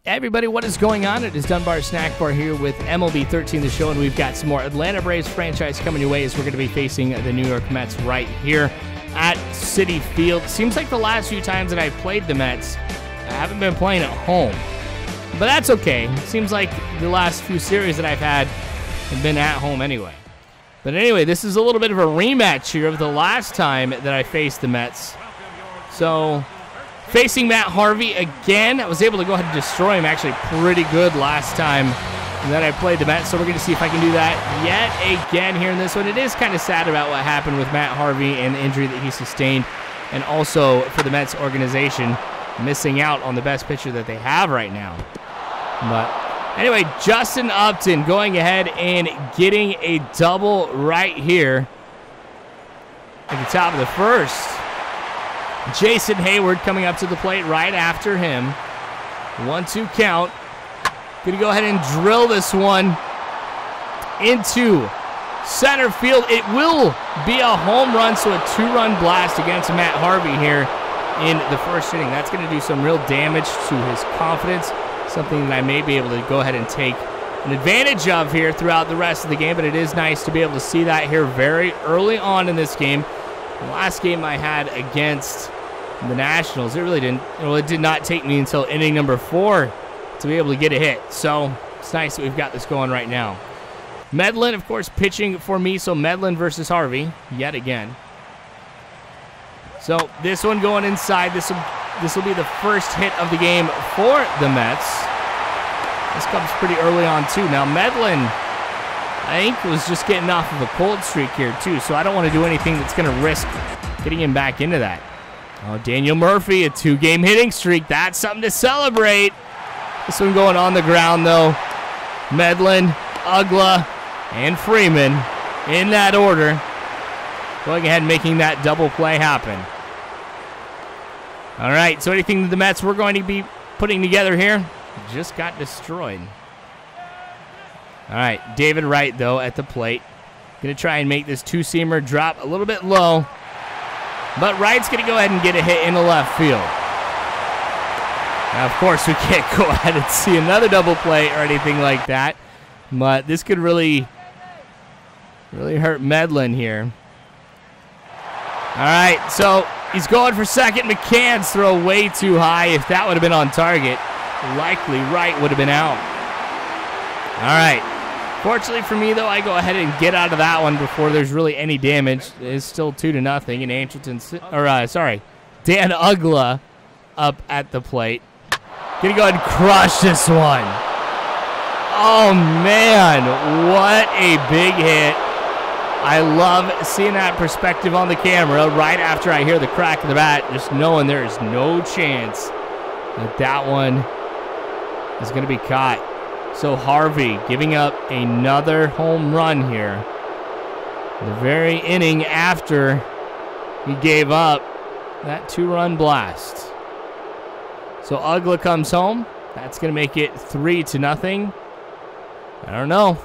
Everybody, what is going on? It is Dunbar Snack Bar here with MLB 13 The Show, and we've got some more Atlanta Braves franchise coming your way as we're going to be facing the New York Mets right here at Citi Field. Seems like the last few times that I've played the Mets, I haven't been playing at home, but that's okay. Seems like the last few series that I've had have been at home anyway. But anyway, this is a little bit of a rematch here of the last time that I faced the Mets. So, facing Matt Harvey again, I was able to go ahead and destroy him actually pretty good last time that I played the Mets. So we're going to see if I can do that yet again here in this one. It is kind of sad about what happened with Matt Harvey and the injury that he sustained, and also for the Mets organization missing out on the best pitcher that they have right now. But anyway, Justin Upton going ahead and getting a double right here at the top of the first. Jason Hayward coming up to the plate right after him. 1-2 count. Going to go ahead and drill this one into center field. It will be a home run, so a 2-run blast against Matt Harvey here in the first inning. That's going to do some real damage to his confidence, something that I may be able to go ahead and take an advantage of here throughout the rest of the game, but it is nice to be able to see that here very early on in this game. The last game I had against the Nationals, it did not take me until inning number 4 to be able to get a hit. So it's nice that we've got this going right now. Medlin, of course, pitching for me. So Medlin versus Harvey yet again. So this one going inside. This will be the first hit of the game for the Mets. This comes pretty early on too. Now Medlin, I think, was just getting off of a cold streak here too, so I don't want to do anything that's going to risk getting him back into that. Oh, Daniel Murphy, a 2-game hitting streak. That's something to celebrate. This one going on the ground, though. Medlin, Ugla, and Freeman in that order. Going ahead and making that double play happen. All right, so anything that the Mets we're going to be putting together here just got destroyed. All right, David Wright, though, at the plate. Going to try and make this two-seamer drop a little bit low. But Wright's going to go ahead and get a hit in the left field. Now, of course, we can't go ahead and see another double play or anything like that. But this could really hurt Medlin here. All right, so he's going for second. McCann's throw way too high. If that would have been on target, likely Wright would have been out. All right. Fortunately for me, though, I go ahead and get out of that one before there's really any damage. It's still 2-0, and Dan Ugla up at the plate. Gonna go ahead and crush this one. Oh man, what a big hit! I love seeing that perspective on the camera right after I hear the crack of the bat, just knowing there is no chance that that one is gonna be caught. So Harvey giving up another home run here. The very inning after he gave up that 2-run blast. So Ugla comes home. That's going to make it 3-0. I don't know.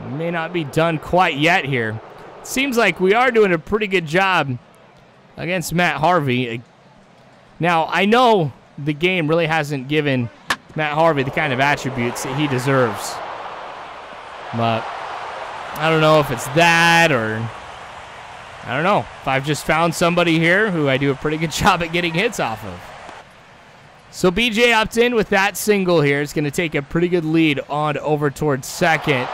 We may not be done quite yet here. It seems like we are doing a pretty good job against Matt Harvey. Now, I know the game really hasn't given Matt Harvey the kind of attributes that he deserves. But I don't know if it's that, or I don't know if I've just found somebody here who I do a pretty good job at getting hits off of. So BJ Upton with that single here is going to take a pretty good lead on over towards second.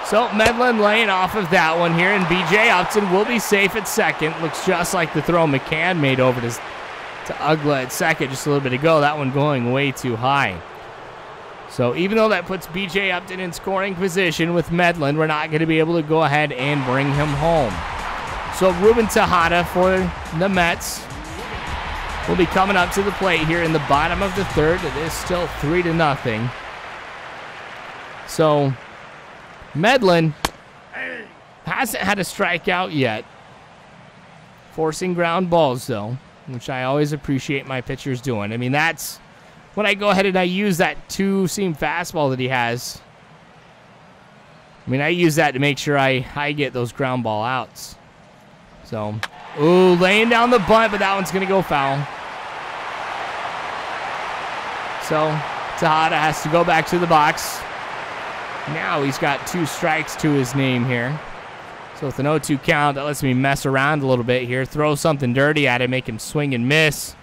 So Medlin laying off of that one here, and BJ Upton will be safe at second. Looks just like the throw McCann made over to Ugla at second just a little bit ago. That one going way too high. So even though that puts B.J. Upton in scoring position with Medlin, we're not going to be able to go ahead and bring him home. So Ruben Tejada for the Mets will be coming up to the plate here in the bottom of the third. It is still 3-0. So Medlin hasn't had a strikeout yet. Forcing ground balls, though, which I always appreciate my pitchers doing. I mean, that's when I go ahead and I use that 2-seam fastball that he has. I mean, I use that to make sure I get those ground ball outs. So, ooh, laying down the bunt, but that one's going to go foul. So, Tejada has to go back to the box. Now he's got 2 strikes to his name here. So with an 0-2 count, that lets me mess around a little bit here. Throw something dirty at him, make him swing and miss.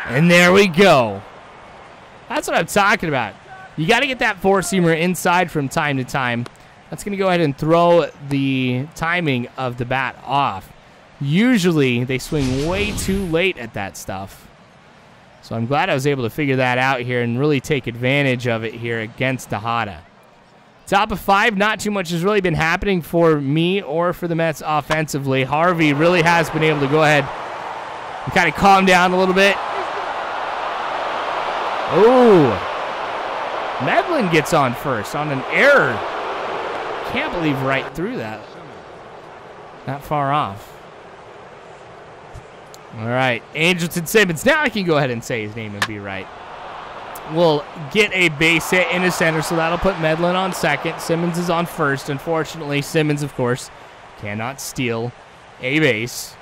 And there we go. That's what I'm talking about. You got to get that 4-seamer inside from time to time. That's going to go ahead and throw the timing of the bat off. Usually, they swing way too late at that stuff. So I'm glad I was able to figure that out here and really take advantage of it here against Tejada. Top of 5, not too much has really been happening for me or for the Mets offensively. Harvey really has been able to go ahead and kind of calm down a little bit. Oh, Medlin gets on first on an error. Can't believe right through that. Not far off. All right, Angelton Simmons. Now I can go ahead and say his name and be right. We'll get a base hit into center, so that'll put Medlin on second. Simmons is on first. Unfortunately, Simmons, of course, cannot steal a base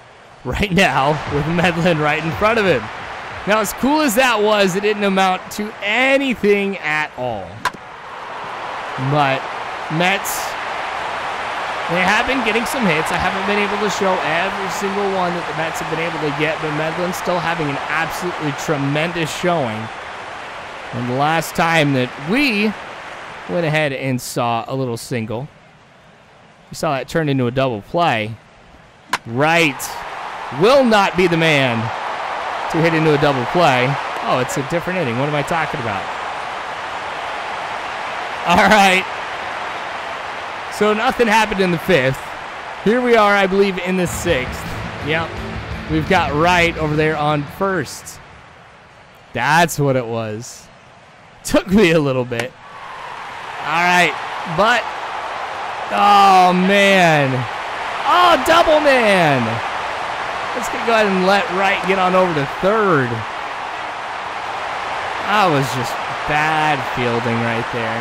right now with Medlin right in front of him. Now, as cool as that was, it didn't amount to anything at all. But Mets, they have been getting some hits. I haven't been able to show every single one that the Mets have been able to get, but Medlin's still having an absolutely tremendous showing. And the last time that we went ahead and saw a little single, we saw that turn into a double play. Right. Will not be the man to hit into a double play. Oh, it's a different inning. What am I talking about? All right. So nothing happened in the 5th. Here we are, I believe, in the 6th. Yep. We've got Wright over there on first. That's what it was. Took me a little bit. All right. But, oh, man. Oh, double man. Let's go ahead and let Wright get on over to third. That was just bad fielding right there.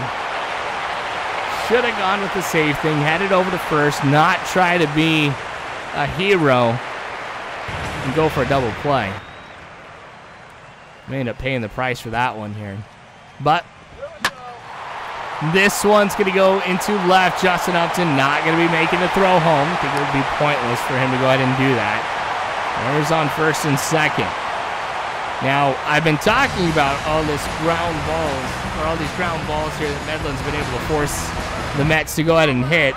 Should have gone with the safe thing, had it over to first, not try to be a hero and go for a double play. May end up paying the price for that one here. But this one's going to go into left. Justin Upton not going to be making the throw home. I think it would be pointless for him to go ahead and do that. There's on first and second. Now, I've been talking about all these ground balls here that Medlin's been able to force the Mets to go ahead and hit.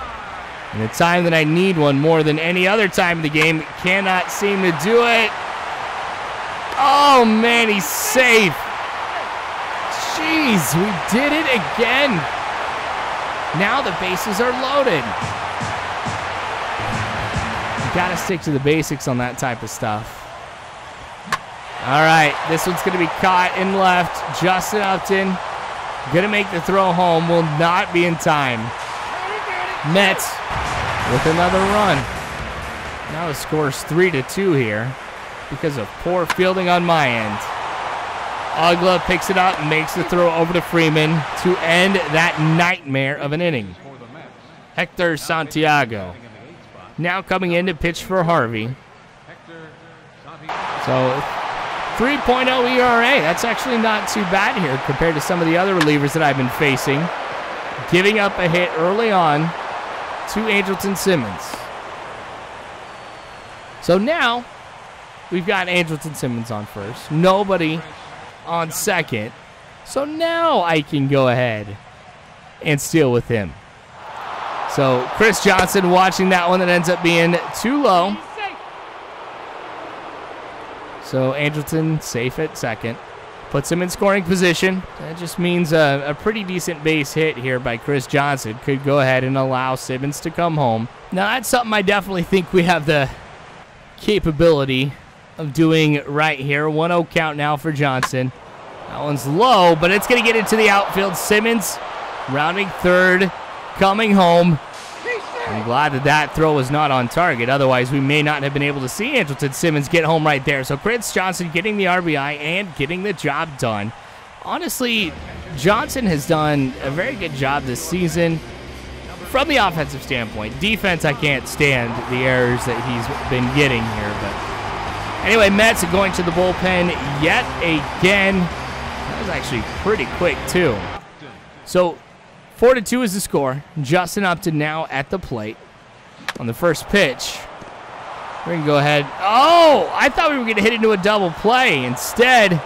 And the time that I need one more than any other time in the game, cannot seem to do it. Oh, man, he's safe. Jeez, we did it again. Now the bases are loaded. You gotta stick to the basics on that type of stuff. All right, this one's gonna be caught in left. Justin Upton gonna make the throw home, will not be in time. Mets with another run. Now the score's 3-2 here because of poor fielding on my end. Ugla picks it up and makes the throw over to Freeman to end that nightmare of an inning. Hector Santiago now coming in to pitch for Harvey. So 3.0 ERA. That's actually not too bad here compared to some of the other relievers that I've been facing. Giving up a hit early on to Angelton Simmons. So now we've got Angelton Simmons on first. Nobody on second. So now I can go ahead and steal with him. So Chris Johnson watching that one that ends up being too low. So Angelton safe at second. Puts him in scoring position. That just means a pretty decent base hit here by Chris Johnson could go ahead and allow Simmons to come home. Now that's something I definitely think we have the capability of doing right here. 1-0 count now for Johnson. That one's low, but it's going to get into the outfield. Simmons rounding third, coming home. I'm glad that that throw was not on target. Otherwise, we may not have been able to see Angelton Simmons get home right there. So Chris Johnson getting the RBI and getting the job done. Honestly, Johnson has done a very good job this season from the offensive standpoint. Defense, I can't stand the errors that he's been getting here. But anyway, Mets are going to the bullpen yet again. That was actually pretty quick, too. So, 4-2 is the score. Justin Upton now at the plate on the first pitch. We're going to go ahead. Oh, I thought we were going to hit into a double play. Instead,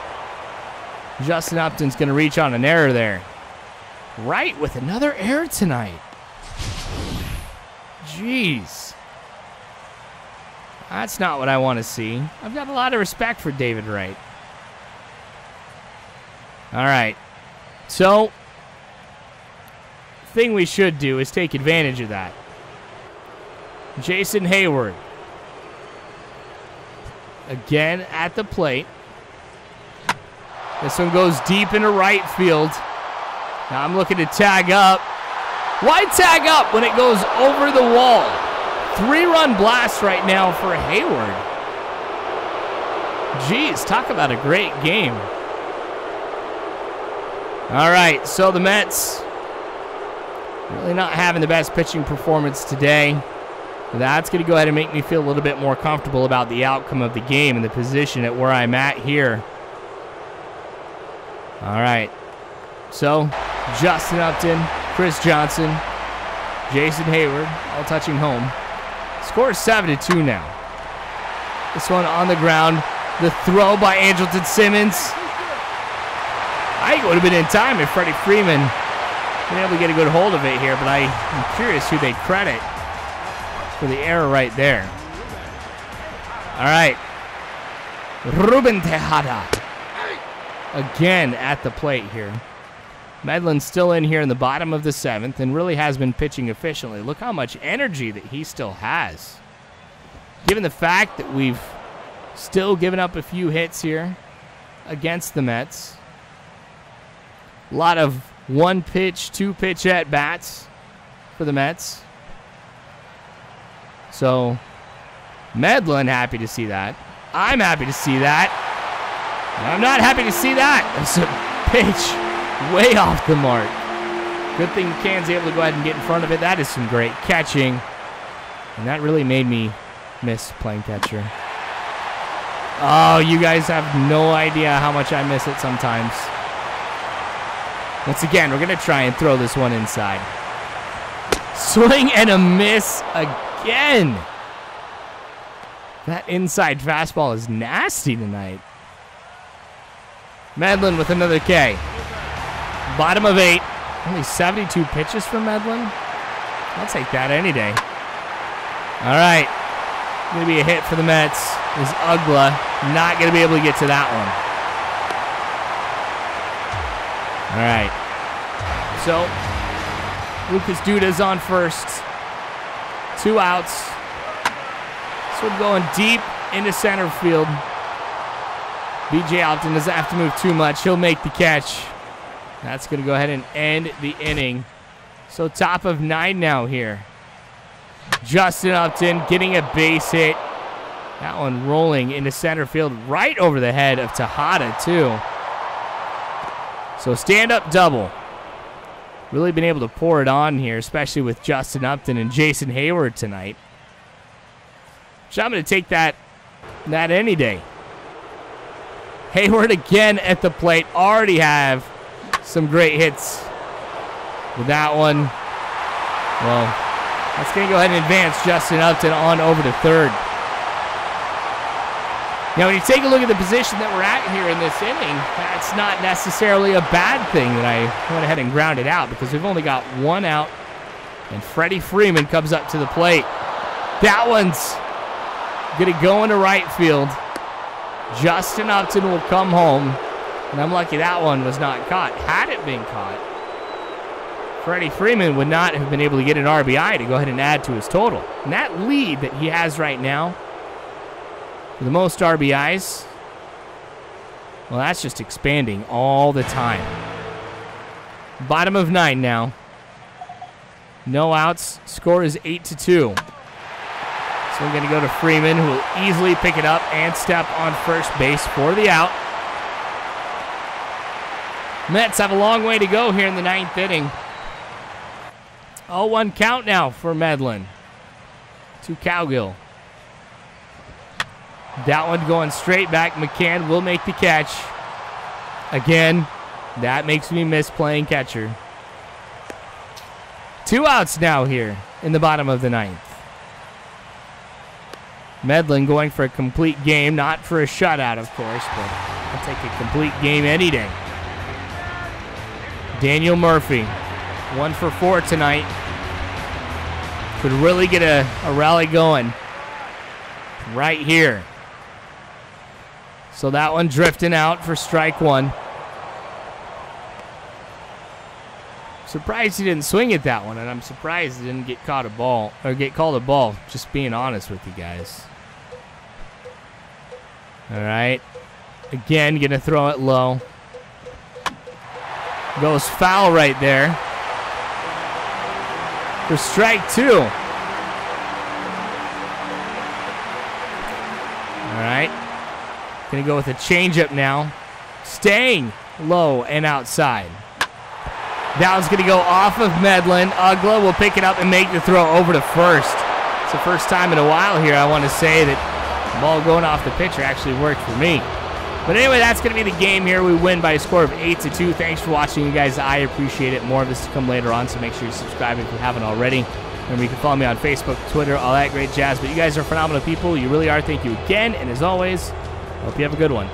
Justin Upton's going to reach on an error there. Right, with another error tonight. Jeez. That's not what I want to see. I've got a lot of respect for David Wright. All right. So, the thing we should do is take advantage of that. Jason Hayward. Again at the plate. This one goes deep into right field. Now I'm looking to tag up. Why tag up when it goes over the wall? 3-run blast right now for Hayward. Jeez, talk about a great game. All right, so the Mets really not having the best pitching performance today. That's going to go ahead and make me feel a little bit more comfortable about the outcome of the game and the position at where I'm at here. All right. So, Justin Upton, Chris Johnson, Jason Hayward, all touching home. Score is 7-2 now. This one on the ground. The throw by Andrelton Simmons. I think it would have been in time if Freddie Freeman been able to get a good hold of it here, but I'm curious who they credit for the error right there. All right. Ruben Tejada again at the plate here. Medlin's still in here in the bottom of the 7th and really has been pitching efficiently. Look how much energy that he still has. Given the fact that we've still given up a few hits here against the Mets. A lot of 1-pitch, 2-pitch at-bats for the Mets. So, Medlin happy to see that. I'm happy to see that. I'm not happy to see that. It's a pitch way off the mark. Good thing McCann's able to go ahead and get in front of it. That is some great catching. And that really made me miss playing catcher. Oh, you guys have no idea how much I miss it sometimes. Once again, we're going to try and throw this one inside. Swing and a miss again. That inside fastball is nasty tonight. Medlin with another K. Bottom of 8. Only 72 pitches for Medlin. I'll take that any day. All right. Going to be a hit for the Mets. Is Ugla not going to be able to get to that one. All right. So, Lucas Duda's on first. 2 outs. This one going deep into center field. B.J. Upton doesn't have to move too much. He'll make the catch. That's going to go ahead and end the inning. So top of 9 now here. Justin Upton getting a base hit. That one rolling into center field right over the head of Tejada, too. So stand-up double. Really been able to pour it on here, especially with Justin Upton and Jason Hayward tonight. So I'm going to take that any day. Hayward again at the plate. Already have some great hits with that one. Well, that's going to go ahead and advance Justin Upton on over to third. Now, when you take a look at the position that we're at here in this inning, that's not necessarily a bad thing that I went ahead and grounded out because we've only got 1 out, and Freddie Freeman comes up to the plate. That one's going to go into right field. Justin Upton will come home, and I'm lucky that one was not caught. Had it been caught, Freddie Freeman would not have been able to get an RBI to go ahead and add to his total. And that lead that he has right now, for the most RBIs, well, that's just expanding all the time. Bottom of 9 now. No outs. Score is 8-2. So we're going to go to Freeman, who will easily pick it up and step on first base for the out. Mets have a long way to go here in the 9th inning. 0-1 count now for Medlin. To Cowgill. That one going straight back. McCann will make the catch. Again, that makes me miss playing catcher. 2 outs now here in the bottom of the 9th. Medlin going for a complete game, not for a shutout, of course, but I'll take a complete game any day. Daniel Murphy, 1 for 4 tonight. Could really get a rally going right here. So that one drifting out for strike 1. Surprised he didn't swing at that one, and I'm surprised he didn't get called a ball. Just being honest with you guys. All right. Again, gonna throw it low. Goes foul right there. For strike 2. All right. Gonna go with a changeup now. Staying low and outside. That one's going to go off of Medlin. Ugla will pick it up and make the throw over to first. It's the first time in a while here I want to say that the ball going off the pitcher actually worked for me. But anyway, that's going to be the game here. We win by a score of 8-2. Thanks for watching, you guys. I appreciate it. More of this to come later on, so make sure you subscribe if you haven't already. Remember, you can follow me on Facebook, Twitter, all that great jazz. But you guys are phenomenal people. You really are. Thank you again. And as always, I hope you have a good one.